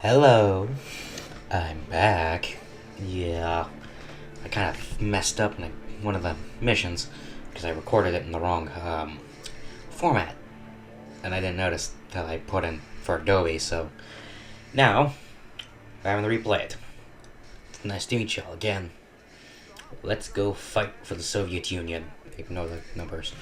Hello, I'm back. Yeah, I kind of messed up in one of the missions because I recorded it in the wrong format, and I didn't notice that I put in for Adobe. So now I'm gonna replay it. It's nice to meet y'all again. Let's go fight for the Soviet Union. Ignore the numbers.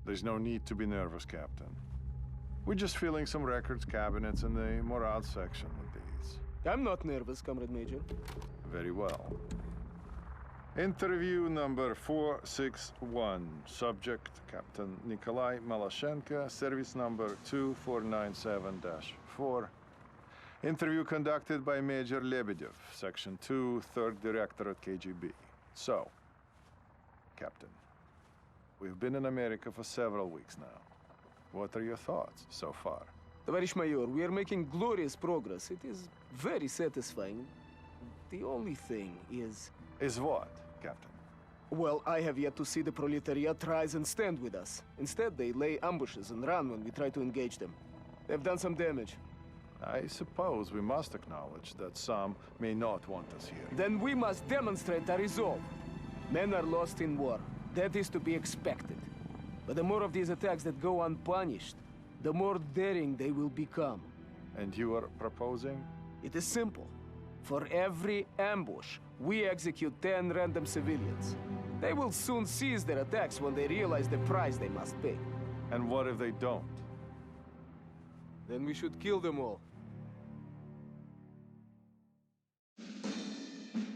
There's no need to be nervous, Captain. We're just filling some records cabinets in the morale section with these. I'm not nervous, Comrade Major. Very well. Interview number 461. Subject, Captain Nikolai Malashenko, service number 2497-4. Interview conducted by Major Lebedev, Section 2, 3rd Directorate KGB. So, Captain, we've been in America for several weeks now. What are your thoughts so far? Товарищ майор, we are making glorious progress. It is very satisfying. The only thing is... Is what, Captain? Well, I have yet to see the proletariat rise and stand with us. Instead, they lay ambushes and run when we try to engage them. They've done some damage. I suppose we must acknowledge that some may not want us here. Then we must demonstrate our resolve. Men are lost in war. That is to be expected. But the more of these attacks that go unpunished, the more daring they will become. And you are proposing? It is simple. For every ambush, we execute 10 random civilians. They will soon cease their attacks when they realize the price they must pay. And what if they don't? Then we should kill them all.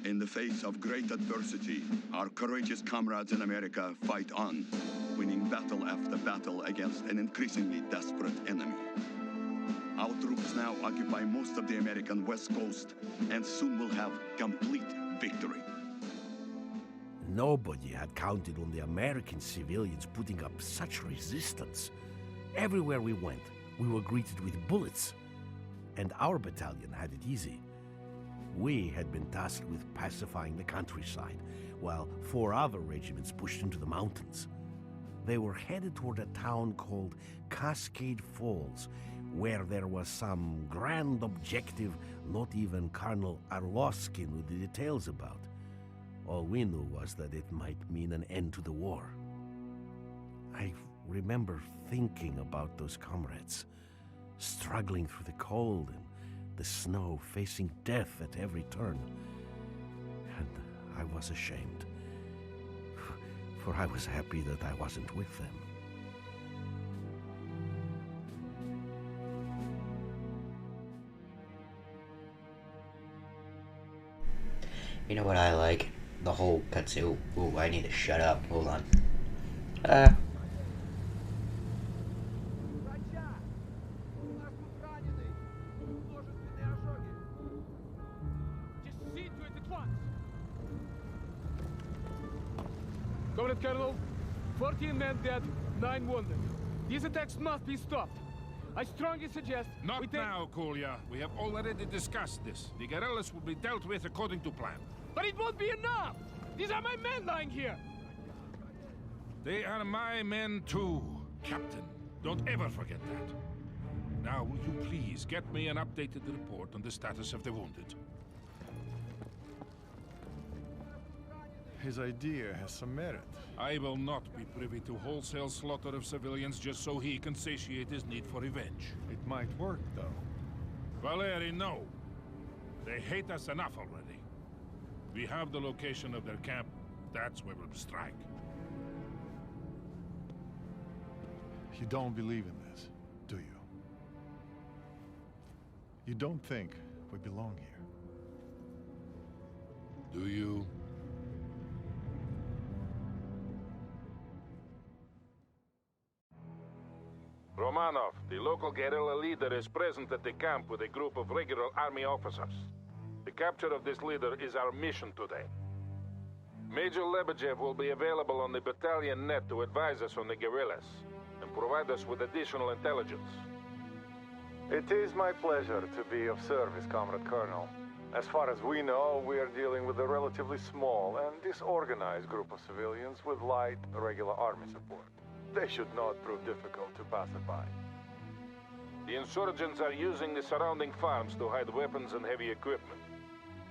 In the face of great adversity, our courageous comrades in America fight on, winning battle after battle against an increasingly desperate enemy. Our troops now occupy most of the American West Coast, and soon will have complete victory. Nobody had counted on the American civilians putting up such resistance. Everywhere we went, we were greeted with bullets. And our battalion had it easy. We had been tasked with pacifying the countryside, while 4 other regiments pushed into the mountains. They were headed toward a town called Cascade Falls, where there was some grand objective not even Colonel Arlovsky knew the details about. All we knew was that it might mean an end to the war. I remember thinking about those comrades, struggling through the cold and the snow, facing death at every turn. And I was ashamed, for I was happy that I wasn't with them. You know what I like? The whole kudzu. Ooh, I need to shut up. Hold on. Comrade Colonel, 14 men dead, 9 wounded. These attacks must be stopped. I strongly suggest Not we take... now, Kolya. We have already discussed this. The guerrillas will be dealt with according to plan. But it won't be enough! These are my men lying here! They are my men too, Captain. Don't ever forget that. Now, will you please get me an updated report on the status of the wounded? His idea has some merit. I will not be privy to wholesale slaughter of civilians just so he can satiate his need for revenge. It might work, though. Valeri, no. They hate us enough already. We have the location of their camp. That's where we'll strike. You don't believe in this, do you? You don't think we belong here? Do you? Romanov, the local guerrilla leader, is present at the camp with a group of regular army officers. The capture of this leader is our mission today. Major Lebedev will be available on the battalion net to advise us on the guerrillas and provide us with additional intelligence. It is my pleasure to be of service, Comrade Colonel. As far as we know, we are dealing with a relatively small and disorganized group of civilians with light, regular army support. They should not prove difficult to pacify. The insurgents are using the surrounding farms to hide weapons and heavy equipment.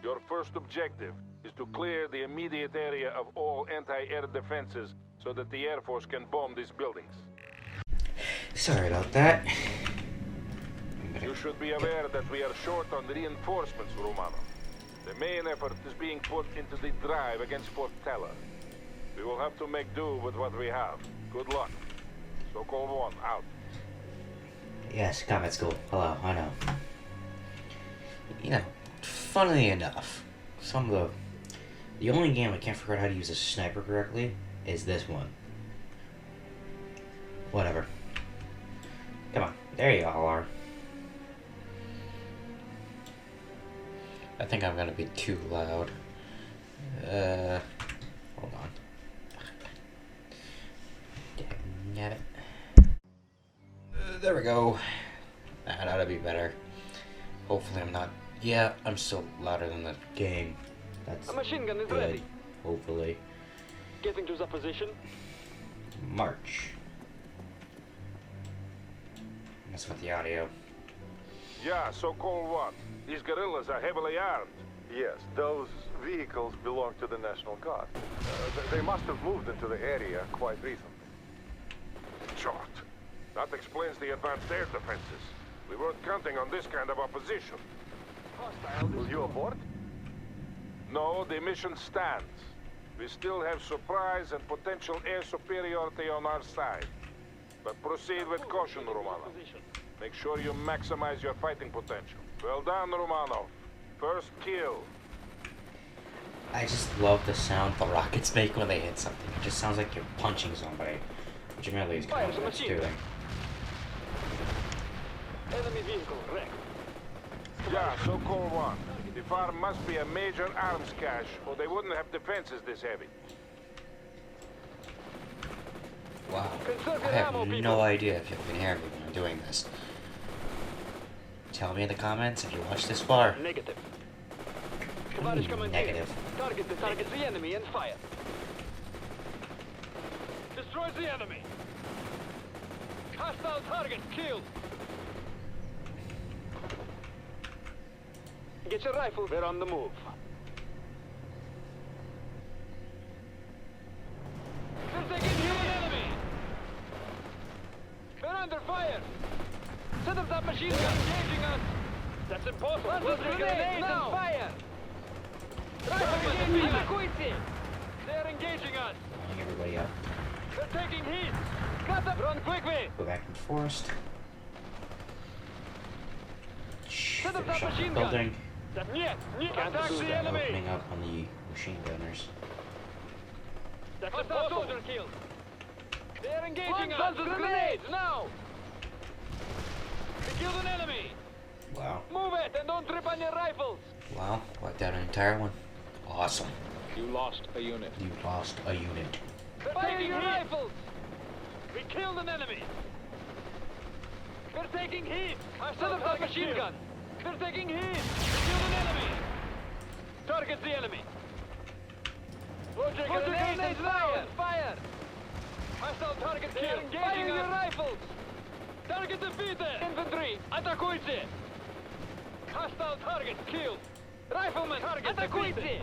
Your first objective is to clear the immediate area of all anti-air defenses so that the Air Force can bomb these buildings. Sorry about that. You should be aware that we are short on reinforcements, Romano. The main effort is being put into the drive against Fort Teller. We will have to make do with what we have. Good luck. Sokol 1, out. Yes, combat school. Hello, I know. You know, funnily enough, the only game I can't figure out how to use a sniper correctly is this one. Whatever. Come on, there you all are. I think I'm gonna be too loud. Hold on. Dang it. There we go. That ought to be better. Hopefully I'm not... Yeah, I'm still louder than the game. That's A machine gun is good. ready. Hopefully. Getting to the position. March. Mess with the audio. Yeah, Sokol 1. These guerrillas are heavily armed. Yes, those vehicles belong to the National Guard. They must have moved into the area quite recently. Short. That explains the advanced air defenses. We weren't counting on this kind of opposition. Will you abort? No, the mission stands. We still have surprise and potential air superiority on our side. But proceed with caution, Romano. Make sure you maximize your fighting potential. Well done, Romanov. First kill. I just love the sound the rockets make when they hit something. It just sounds like you're punching somebody. Which apparently is kind of what it's doing. Enemy vehicle wrecked. Yeah, Sokol 1. The farm must be a major arms cache, or they wouldn't have defenses this heavy. Wow. Conserve I your have ammo, no people. idea if you can hear me when I'm doing this. Tell me in the comments if you watched this far. Negative. Tavarish Commander. Negative. Target the enemy and fire. Destroys the enemy. Hostile target killed. Get your rifle. We're on the move. They're taking you an enemy. We're under fire. Set up that machine gun engaging us. That's impossible. We'll take grenades now. Fire. Riflemen, they're engaging us. Bring everybody up. They're taking heat. Got them. Run quickly. Go back to the forest. Set up Finish that up the machine gun. building. Attack the Start enemy. opening up on the machine gunners. That's impossible. Soldier killed. They're engaging us. Grenades now. We killed an enemy. Wow. Move it and don't trip on your rifles. Wow. Wiped out an entire one. Awesome. You lost a unit. You lost a unit. They're taking your rifles. We killed an enemy. They're taking heat. Set up that machine gun. They're taking heat. We killed an enemy. Target the enemy. Project grenades now. Fire. Hostile target killed. Fire your rifles. Target defeated. Infantry, атакуйте. Hostile target killed. Riflemen, атакуйте.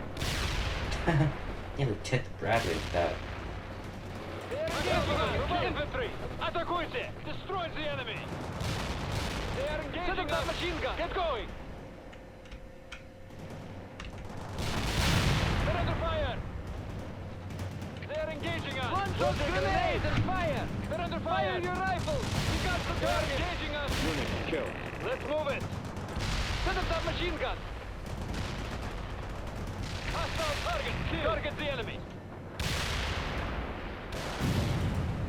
Yeah, we tipped Bradley with that. Infantry, атакуйте. Destroys the enemy. They are engaging. Set up that machine gun. Get going. They're under fire. They are engaging us. Launch grenades and fire. They're under fire. Fire your rifles. We got the target. Engaging us. Unit killed. Let's move it. Set up that machine gun. Hostile target killed. Target the enemy.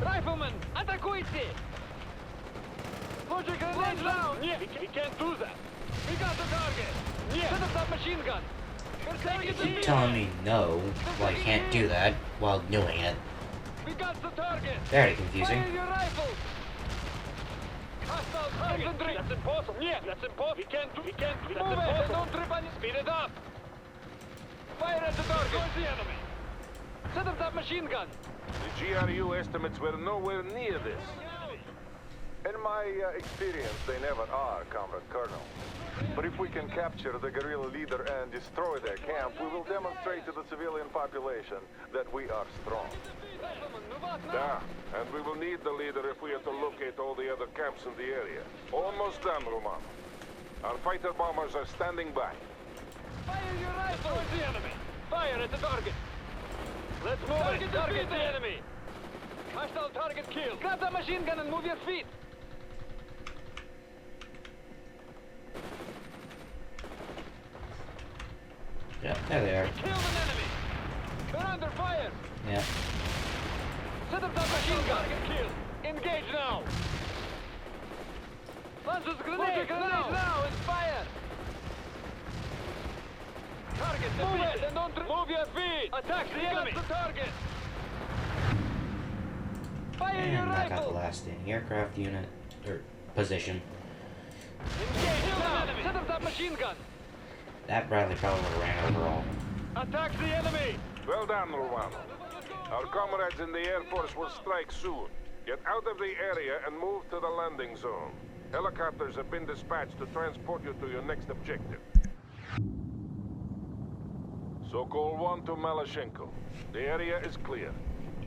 Riflemen, атакуйте. Project grenades down. We can't do that. We got the target. Set up that machine gun. Keep telling me no, well, I can't do that while doing it. We got the target. Very confusing. Fire your rifles. Hostile Hostile target. Infantry. That's impossible. Yeah, that's impossible. We can't. That's move impossible. It. Don't trip on it. Speed it up. Fire at the target. Towards the enemy. Set up that machine gun. The GRU estimates were nowhere near this. In my experience, they never are, Comrade Colonel. But if we can capture the guerrilla leader and destroy their camp, we will demonstrate to the civilian population that we are strong. Yeah, and we will need the leader if we are to locate all the other camps in the area. Almost done, Romano. Our fighter bombers are standing by. Fire your rifle towards the enemy. Fire at the target. Let's move it. Target the enemy. Hostile target killed. Grab that machine gun and move your feet. Yeah, there they are. Kill an enemy. They're under fire. Yeah. Set up that machine gun. Target killed. Engage now. Launches grenade now and fire. Target move it and don't move your feet. Attack the enemy. The target. Fire your And I got the rifle. last anti-aircraft unit, or position. Engage now. Set up that machine gun. That Bradley probably would have ran over all. Attack the enemy. Well done, Romano. Our comrades in the Air Force will strike soon. Get out of the area and move to the landing zone. Helicopters have been dispatched to transport you to your next objective. Sokol 1 to Malashenko. The area is clear.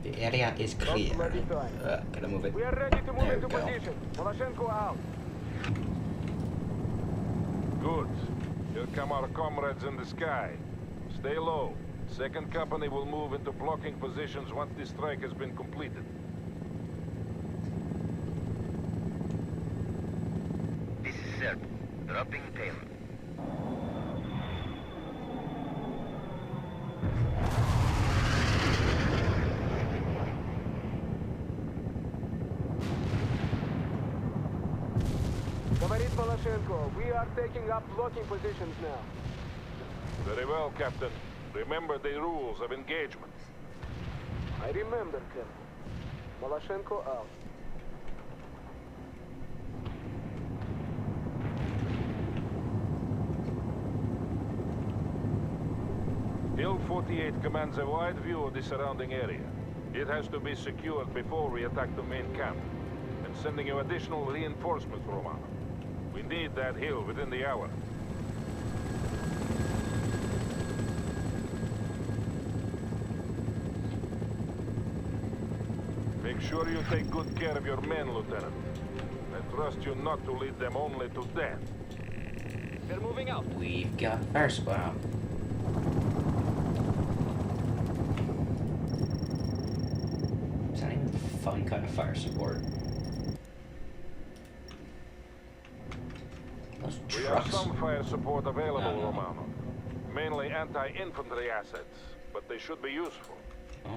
The area is clear. Gotta move it. We are ready to move There into we go. position. Malashenko out. Good. Here come our comrades in the sky. Stay low. Second company will move into blocking positions once the strike has been completed. This is Serb. Dropping tail. Говорит Malashenko, we are taking up blocking positions now. Very well, Captain. Remember the rules of engagement. I remember, Colonel. Malashenko out. Hill 48 commands a wide view of the surrounding area. It has to be secured before we attack the main camp. And sending you additional reinforcements, Romano. We need that hill within the hour. Make sure you take good care of your men, Lieutenant. I trust you not to lead them only to death. They're moving out. We've got fire support. It's not even fun kind of fire support. Those We have trucks. some fire support available, No. Romano. Mainly anti-infantry assets, but they should be useful. Oh,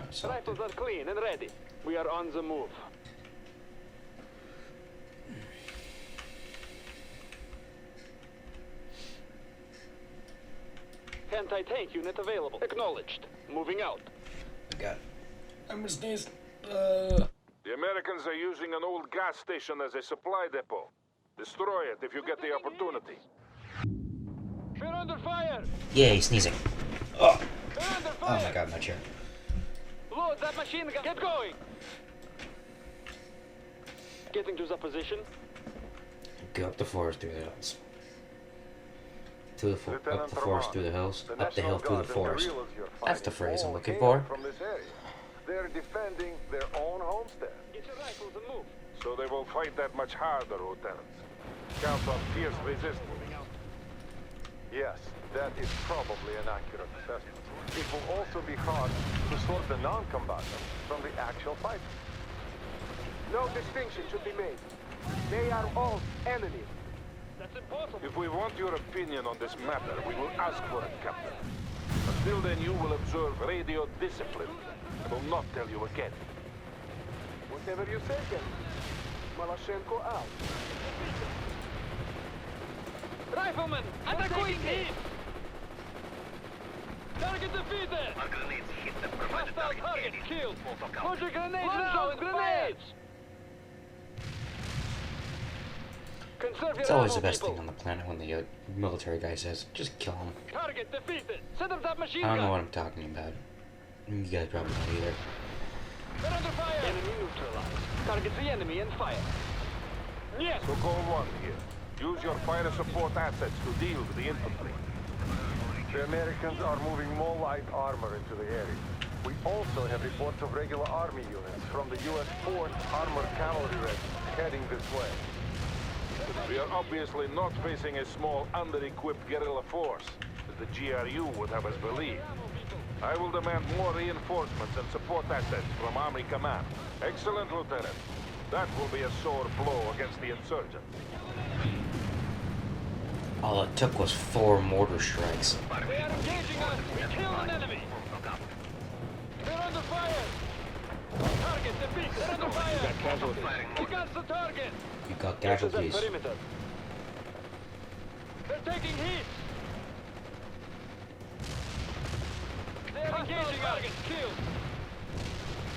so Rifles are clean and ready. We are on the move. Anti-tank unit available. Acknowledged. Moving out. I got. I'm gonna sneeze. The Americans are using an old gas station as a supply depot. Destroy it if you get the opportunity. We're under fire. Yay, sneezing. Oh, We're under oh fire. my god, my chair. Load that machine gun. Get going. Getting to the position. Go up the forest through the hills. To the up Lieutenant the forest Roman, through the hills, the up the National hill through the Guard and forest. guerrillas you're That's the fighting phrase I'm all looking came for. From this area. They're defending their own homestead. Get your rifles and move. So they will fight that much harder, Lieutenant. Count on fierce resistance. Yes, that is probably an accurate assessment. It will also be hard to sort the non-combatants from the actual fighters. No distinction should be made. They are all enemies. That's impossible. If we want your opinion on this matter, we will ask for it, Captain. Until then, you will observe radio discipline. I will not tell you again. Whatever you say, Colonel. Malashenko out. Riflemen, attacking me! Target defeated! Our grenades hit the provided Hostile target. target Any. killed! Auto Launch counter. your grenades now! Grenades! Conserve It's your always ammo, the best people. thing on the planet when the military guy says, just kill him. Target defeated. Set up that machine I don't gun. know what I'm talking about. You guys probably don't either. They're under fire. Enemy neutralized. Target the enemy and fire. Yes. So Goal 1 here. Use your fire support assets to deal with the infantry. The Americans are moving more light armor into the area. We also have reports of regular army units from the U.S. 4th Armored Cavalry Regiment heading this way. We are obviously not facing a small, under-equipped guerrilla force, as the GRU would have us believe. I will demand more reinforcements and support assets from Army Command. Excellent, Lieutenant. That will be a sore blow against the insurgents. All it took was 4 mortar strikes. They are engaging us. We killed an enemy. They're under fire. Target defeated. They're under fire. Got casualties. We got the target. You got This is casualties. that perimeter. They're taking hits. They're engaging us. Target killed.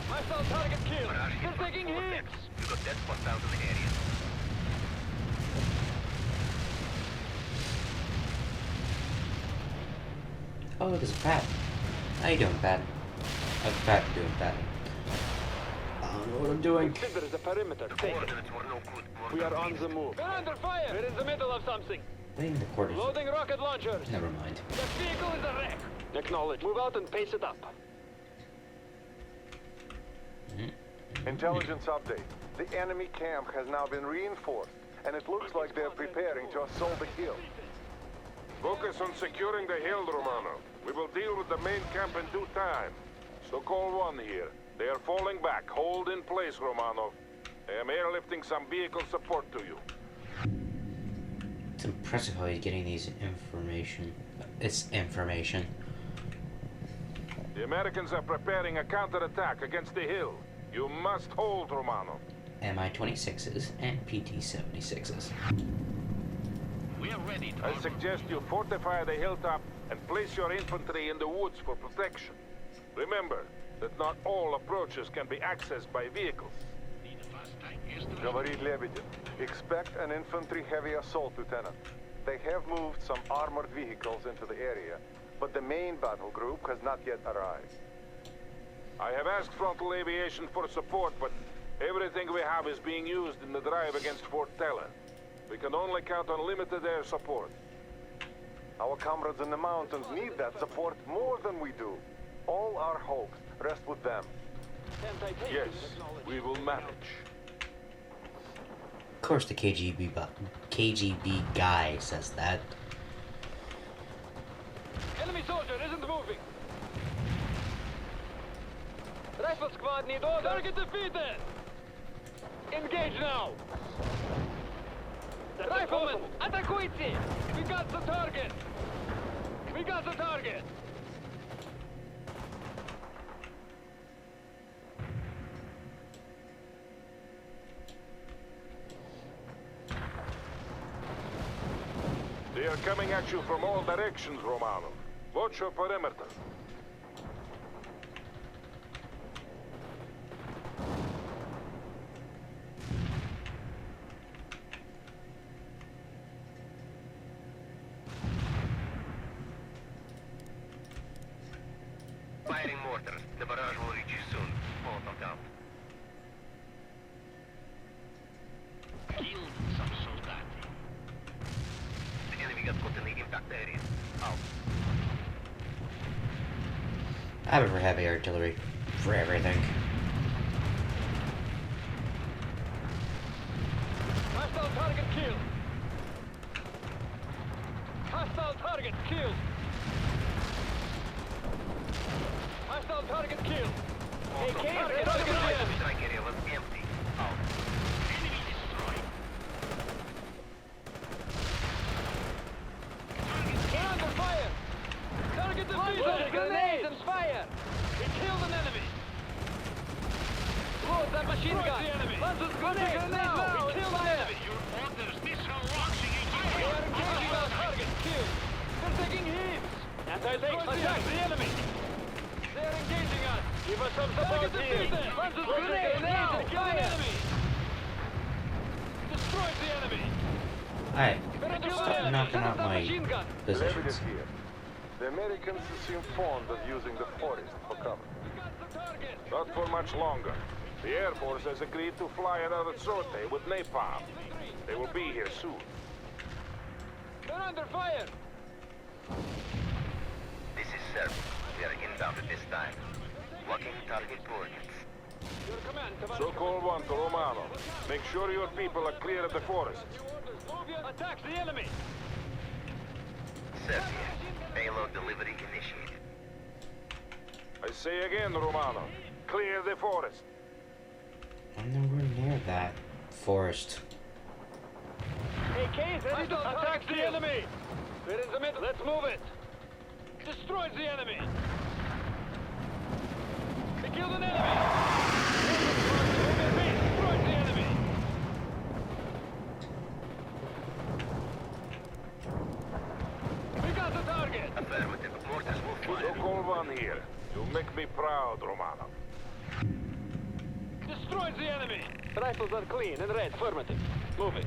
Hostile target killed. They're taking hits. You got dead spots out in the area. Oh, look, it's Pat. How you doing, Pat? How's Pat doing, Pat? I don't know what I'm doing. Consider the perimeter. Take it. Coordinates were no good. We are on the move. We're under fire. We're in the middle of something. Waiting the quarters. Loading rocket launchers. Never mind. The vehicle is a wreck. Acknowledge. Move out and pace it up. Intelligence update. The enemy camp has now been reinforced, and it looks like they're preparing to assault the hill. Focus on securing the hill, Romano. We will deal with the main camp in due time. So Goal 1 here. They are falling back. Hold in place, Romano. I am airlifting some vehicle support to you. It's impressive how he's getting these information. It's information. The Americans are preparing a counterattack against the hill. You must hold, Romano. Mi-26s and PT-76s. We are ready to I suggest you fortify the hilltop and place your infantry in the woods for protection. Remember that not all approaches can be accessed by vehicles. Говорит Lebedev. Expect an infantry heavy assault, Lieutenant. They have moved some armored vehicles into the area, but the main battle group has not yet arrived. I have asked Frontal Aviation for support, but everything we have is being used in the drive against Fort Teller. We can only count on limited air support. Our comrades in the mountains need that support more than we do. All our hopes rest with them. Yes, we will manage. Of course the KGB guy says that. Enemy soldier isn't moving. Rifle squad need order. Target defeated. Engage now. Riflemen, атакуйте! We got the target. We got the target. They are coming at you from all directions, Romano. Watch your perimeter. firing mortars. The barrage will reach you soon. Molotov down. Killed some soldati. The enemy got caught in the impact area. Out. I prefer heavy artillery for everything. Hostile target killed. Hostile target killed. Hostile target killed. Target killed. Strike area was empty. Out. Enemy destroyed. We're under fire. Target defeated. Grenades and fire. We killed an enemy. Load that machine gun. The enemy. Grenades now. We killed an enemy. Your orders. Missile launching We are engaging our target. Killed. They're taking hits. Attack the enemy. They're engaging us. Give us some support here. Grenades now. Kill an enemy. Destroy the enemy. Alright, start knocking out my positions. Lebedev here. The Americans seem fond of using the forest for cover. Not for much longer. The Air Force has agreed to fly another sortie with napalm. They will be here soon. They're under fire! This is Serb. We are inbound at this time. Blocking target coordinates. Your command, So-called 1 to Romano. Make sure your people are clear of the forest. Attacks the enemy! Serbia. Payload delivery initiated. I say again, Romano. Clear the forest. I'm nowhere near that forest. AKs ready to attack the enemy! We're in the middle. Let's move it! Destroy the enemy! We killed an enemy! Destroy the enemy! We got the target! Affirmative. Mortars will fire. So-called 1 here. You make me proud, Romano. Destroy the enemy! Rifles are clean and red. Affirmative. Move it.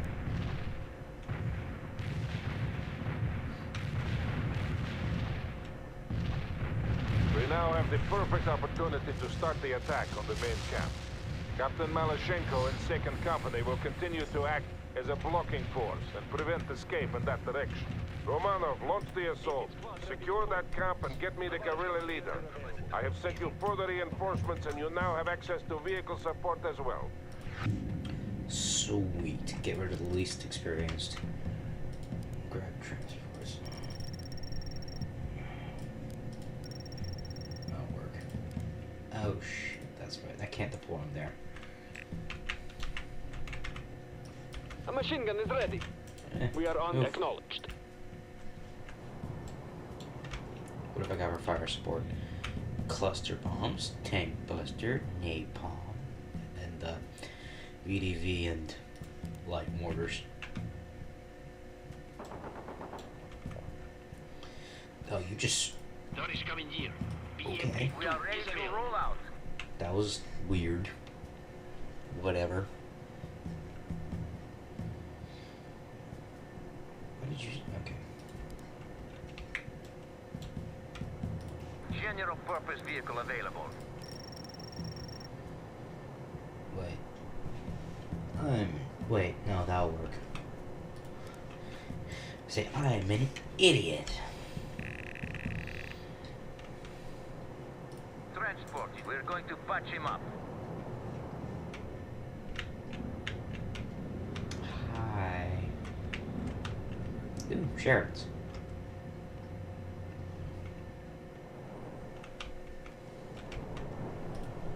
We now have the perfect opportunity to start the attack on the main camp. Captain Malashenko and 2nd Company will continue to act as a blocking force and prevent escape in that direction. Romanov, launch the assault. Secure that camp and get me the guerrilla leader. I have sent you further reinforcements and you now have access to vehicle support as well. Sweet. Get rid of the least experienced. Grab transfers. That'll work. Oh shit, that's right. I can't deploy him there. A machine gun is ready. We are on Oof. acknowledged. What if I got for fire support? Cluster bombs, tank buster, napalm, and VDV and light mortars. Oh, you just... Okay. We are ready to roll out. That was weird. Whatever. What did you... Okay. General purpose vehicle available. Wait. Wait, no, that'll work. Say, I'm an idiot. Transport. We're going to patch him up. Hi. Ooh, Sharon's.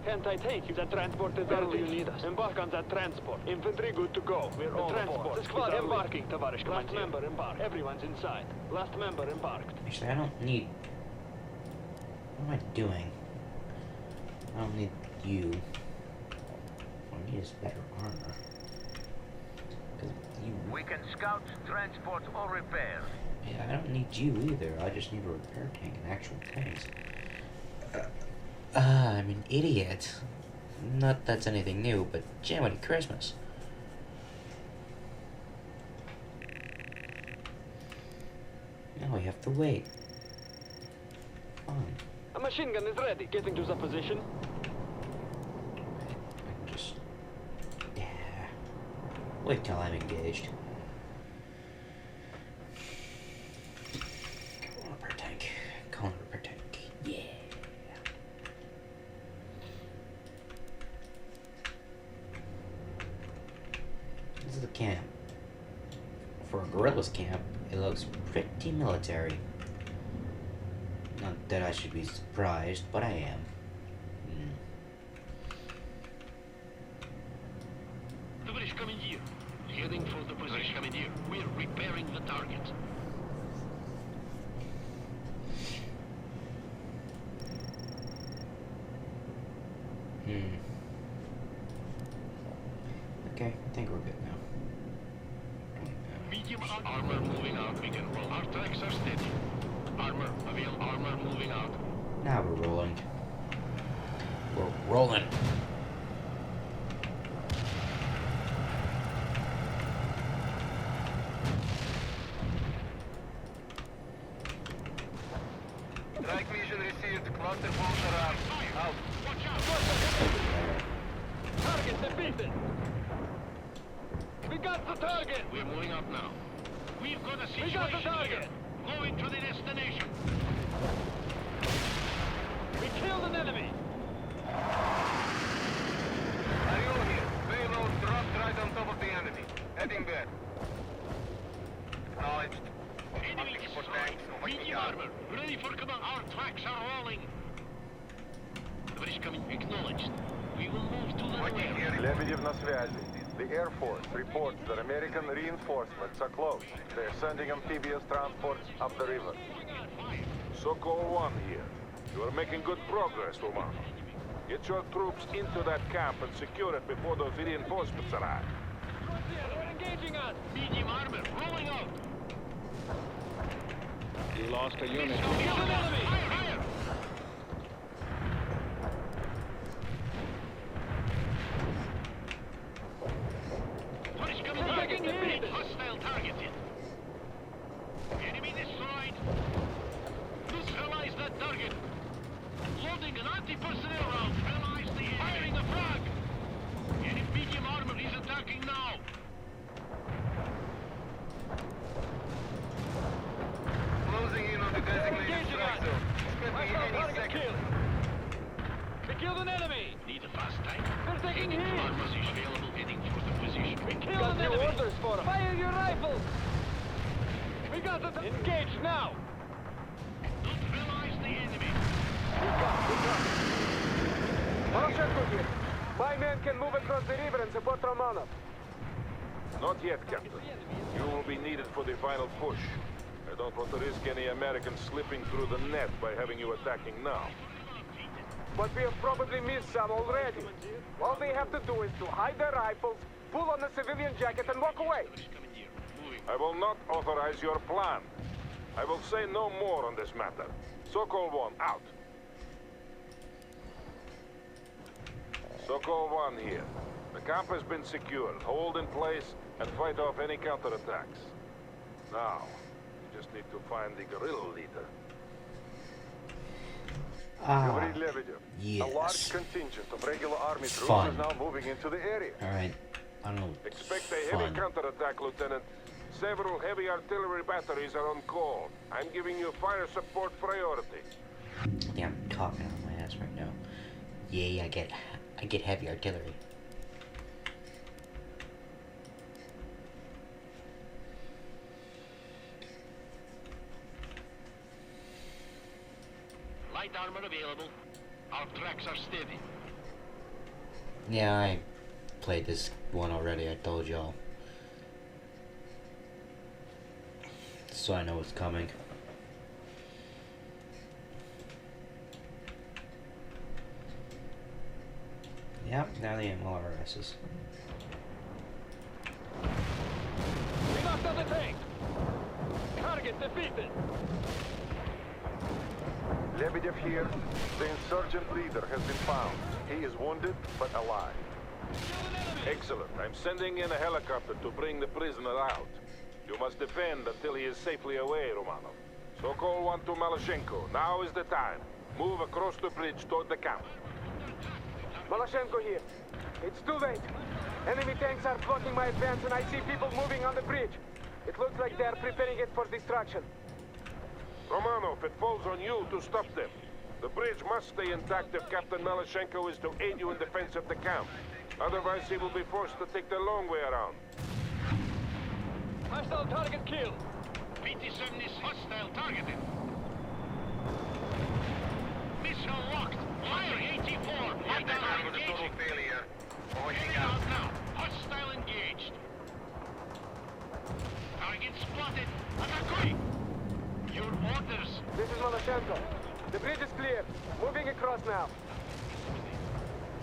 Can't I take you? That transport is ready. You need us. Embark on that transport. Infantry good to go. We're all transport. The squad embarking, Tavarish Commander. Last member embarked. Everyone's inside. Last member embarked. Actually, I don't need... What am I doing? I don't need you. What I need is better armor. 'Cause you... We can scout, transport, or repair. Yeah, I don't need you either. I just need a repair tank and actual tanks. I'm an idiot. Not that's anything new, but January Christmas. Now we have to wait. Fine. A machine gun is ready. Getting to the position. I can just... Yeah. Wait till I'm engaged. Come on, repair tank. Come on, repair tank. Yeah. This is the camp. For a guerrillas camp, it looks pretty military. Not that I should be surprised, but I am. Tavarish Commandeer, heading for the position. Commandeer, we're repairing the target. Okay, I think we're good now. Medium armor moving out. We can roll. Our tracks are steady. Armor moving out. Now we're rolling. We're rolling. Counterpulsar out. Out. Watch out! Target defeated! We got the target! We're moving up now. We've got a We got the situation target! here. Going to the destination. We killed an enemy! Ariel here. Payload dropped right on top of the enemy. Heading there. Acknowledged. Enemy destroyed. Medium armor. Ready for command. Our tracks are rolling. The British coming. Acknowledged. We will move to the rear. Lebedev на связи. The Air Force reports that American reinforcements are close. They're sending amphibious transports up the river. Sokol 1 here. You are making good progress, Romanov. Get your troops into that camp and secure it before those reinforcements arrive. They're engaging us! Medium armor. Rolling out. We lost a unit. Killed an enemy! Fire! British coming We're back. taking hit. Hostile targeted. Enemy destroyed. Neutralize that target. Loading an anti-personnel round. Realize the firing a frag. Enemy medium armor is attacking now. Closing in on the designated Engaging strike us. zone. Expecting Hostile any target second. killed! We killed an enemy! Need a fast tank. They're taking Heading to hit. our position. Available heading for the position. We killed an enemy! Orders for them. Fire your rifles! We got the... Engage now! Neutralize the enemy. Marashenko here. My men can move across the river and support Romanov. Not yet, Captain. You will be needed for the final push. I don't want to risk any Americans slipping through the net by having you attacking now. But we have probably missed some already. All they have to do is to hide their rifles, pull on the civilian jacket and walk away. I will not authorize your plan. I will say no more on this matter. Sokol 1, out. Sokol 1 here. The camp has been secured. Hold in place and fight off any counterattacks. Now, you just need to find the guerrilla leader. Yuri Lebedev. yes. A large contingent of regular army troops Fun. is now moving into the area. Alright. I don't know. Expect a heavy Fun. counterattack, Lieutenant. Several heavy artillery batteries are on call. I'm giving you fire support priority. I think I'm talking on my ass right now. Yay, I get heavy artillery. Light armor available. Our tracks are steady. Yeah, I played this one already, I told y'all. So I know what's coming. Yep, now the MLRSs. We knocked out the tank! Target defeated! Lebedev here. The insurgent leader has been found. He is wounded, but alive. Excellent. I'm sending in a helicopter to bring the prisoner out. You must defend until he is safely away, Romanov. Sokol 1 to Malashenko. Now is the time. Move across the bridge toward the camp. Marashenko here. It's too late. Enemy tanks are blocking my advance and I see people moving on the bridge. It looks like they're preparing it for destruction. Romanov, it falls on you to stop them. The bridge must stay intact if Captain Malashenko is to aid you in defense of the camp. Otherwise, he will be forced to take the long way around. Hostile target killed! PT-7 is hostile targeted. Missile locked. Fire 84. Light Time armor for the total engaging. failure. Pointing Carry out. out now. Hostile engaged. Target spotted. Attack! Your orders. This is Marashenko. The bridge is clear. Moving across now.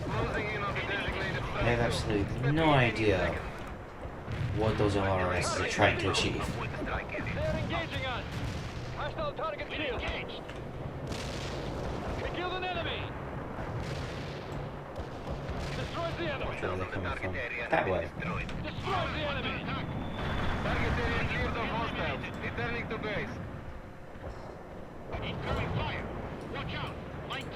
Closing in on the designated I have absolutely no idea what those MLRSs are trying to achieve. They're engaging us! Hostile target killed! Engaged. We killed an enemy! Destroys the enemy! Where are they coming from? That way. Destroys the enemy! Target area cleared of hostiles. Returning to base. Incoming fire. Watch out. Light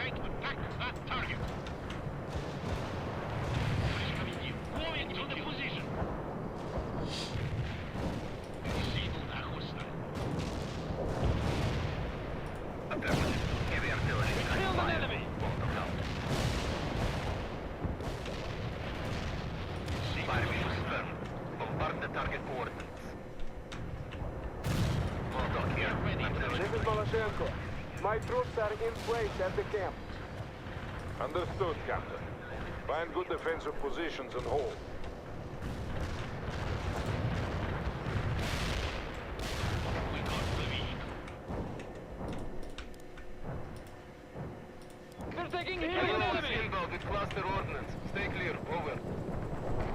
troops are in place at the camp. Understood, Captain. Find good defensive positions and hold. We got the lead. They're taking hit! Enemy! Inbound with cluster ordnance. Stay clear. Over.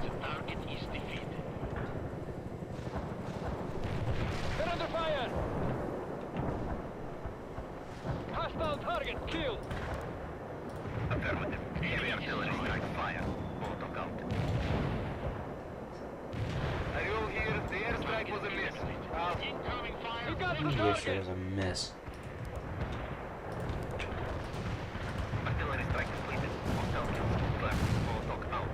The target is defeated. They're under fire! Hostile target killed! Affirmative. Heavy artillery strike fire. Molotov out. Are you all here? The airstrike was a miss. Incoming fire. You got the The issue target! was a miss. Artillery strike completed. Hostile kills confirmed. Molotov out.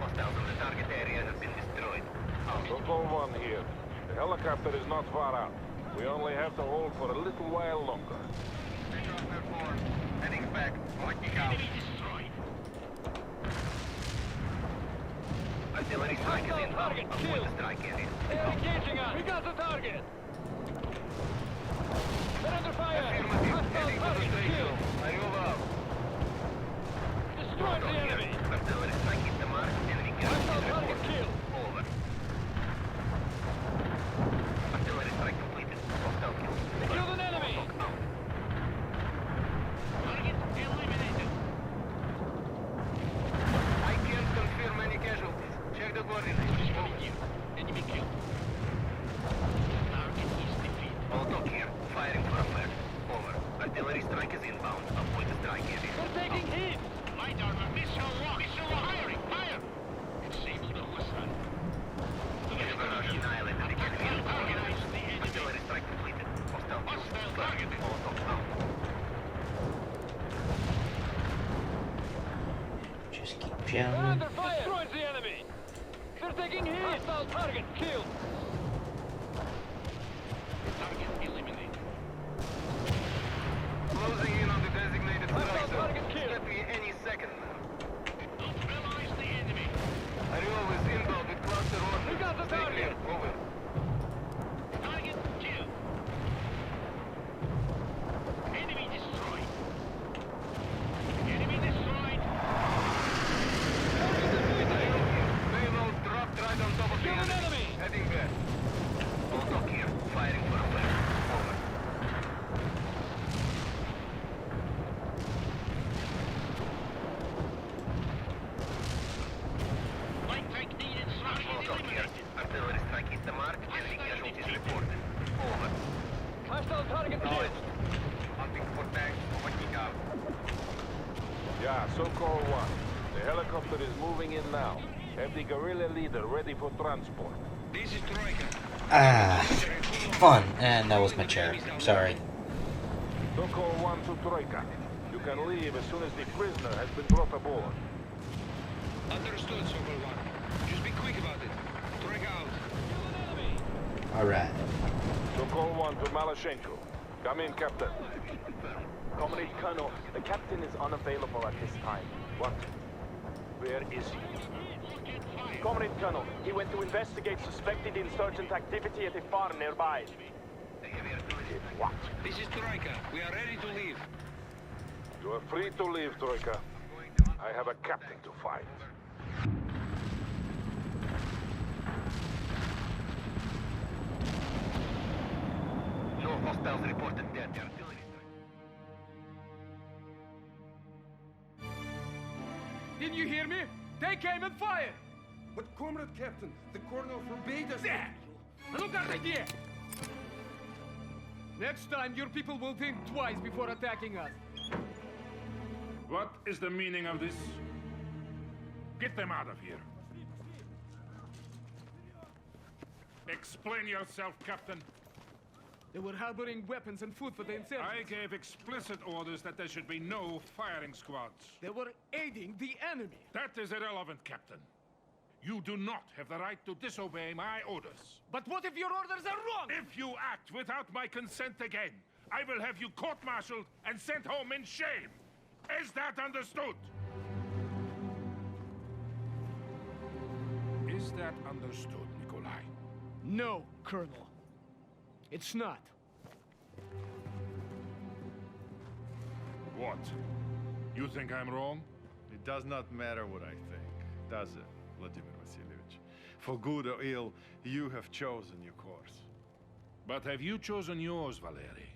Hostiles on the target area have been destroyed. Out. Sokol 1 here. The helicopter is not far out. We only have to hold for a little while longer. Heading back. Watching out. Enemy destroyed. Artillery strike is Hostile inbound. target Avoid killed. the strike area. They're engaging us! We got the target! They're under fire! Affirmative. Hostile Heading to the target safe killed! zone. Are you out? Destroy the enemy! Artillery strike hit the mark. Enemy Hostile garrison target reported. killed! Over. Artillery strike completed. Hostile kills. They killed an enemy! Molotov out. Target eliminated. I can't confirm any casualties. Check the coordinates. Over. Enemy killed. Target is defeated. Molotov here. Firing for effect. Over. Artillery strike is inbound. Avoid the strike area. They're taking heat! Light armor missile one. Missile one. Firing. Fire. Disable the hostile. Enemy barrage annihilated. The enemy is Organize the enemy. Artillery strike completed. Hostile kills Hostile confirmed. targeted. Molotov out. Just keep They're chilling. under fire! Destroyed the enemy! They're taking heat! Hostile target killed! Target eliminated. Closing in on the designated strike Hostile zone. target killed. Let me any second now. Neutralize the enemy. Are you always inbound with cluster ordnance? We got the Stay target. clear. Over. Target killed. Enemy destroyed. Enemy destroyed. Payload dropped right on top of the Kill an enemy. enemy. Heading back. Molotov here. Firing for effect. Over. Light tank needed. Target Molotov here. eliminated. Artillery strike hit the mark. Enemy casualties reported. Over. Hostile target killed! Hunting for tanks. Watching out. Yeah, Sokol 1. The helicopter is moving in now. Have the guerrilla leader ready for transport. This is Troika. Ah, fun. And that was my chair. Sorry. Sokol 1 to Troika. You can leave as soon as the prisoner has been brought aboard. Understood, Sokol 1. Just be quick about it. Troika out. Alright. Sokol 1 to Malashenko. Come in, Captain. Comrade Colonel, the captain is unavailable at this time. What? Where is he? Comrade Colonel, he went to investigate suspected insurgent activity at a farm nearby. What? This is Troika. We are ready to leave. You are free to leave, Troika. I have a captain to find. No hostiles reported dead. The artillery strike. Didn't you hear me? They came and fired! But Comrade Captain, the Colonel forbade us. There! Look at idea! Next time, your people will think twice before attacking us. What is the meaning of this? Get them out of here. Explain yourself, Captain. They were harboring weapons and food for the insurgents. I gave explicit orders that there should be no firing squads. They were aiding the enemy. That is irrelevant, Captain. You do not have the right to disobey my orders. But what if your orders are wrong? If you act without my consent again, I will have you court-martialed and sent home in shame. Is that understood? Is that understood, Nikolai? No, Colonel. It's not. want. You think I'm wrong? It does not matter what I think, does it, Vladimir Vasilievich? For good or ill, you have chosen your course. But have you chosen yours, Valery?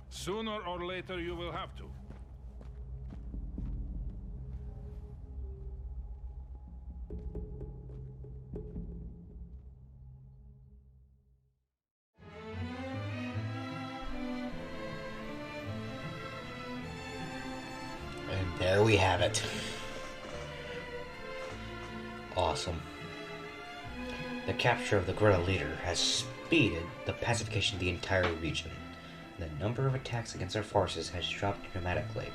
Sooner or later you will have to. And there we have it. Awesome. The capture of the guerrilla leader has speeded the pacification of the entire region. The number of attacks against our forces has dropped dramatically.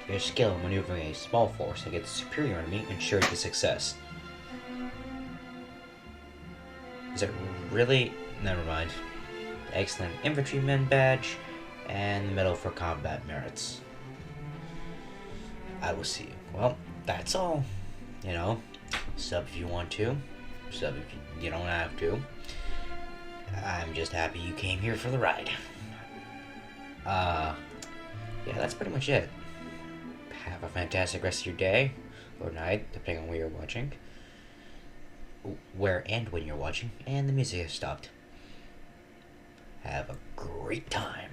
Your skill in maneuvering a small force against a superior enemy ensures the success. Is it really? Never mind. Excellent infantryman badge and medal for combat merits. I will see you. Well, that's all. You know, sub if you want to, sub if you don't have to. I'm just happy you came here for the ride. Yeah, that's pretty much it. Have a fantastic rest of your day or night, depending on where you're watching, where and when you're watching, and the music has stopped. Have a great time.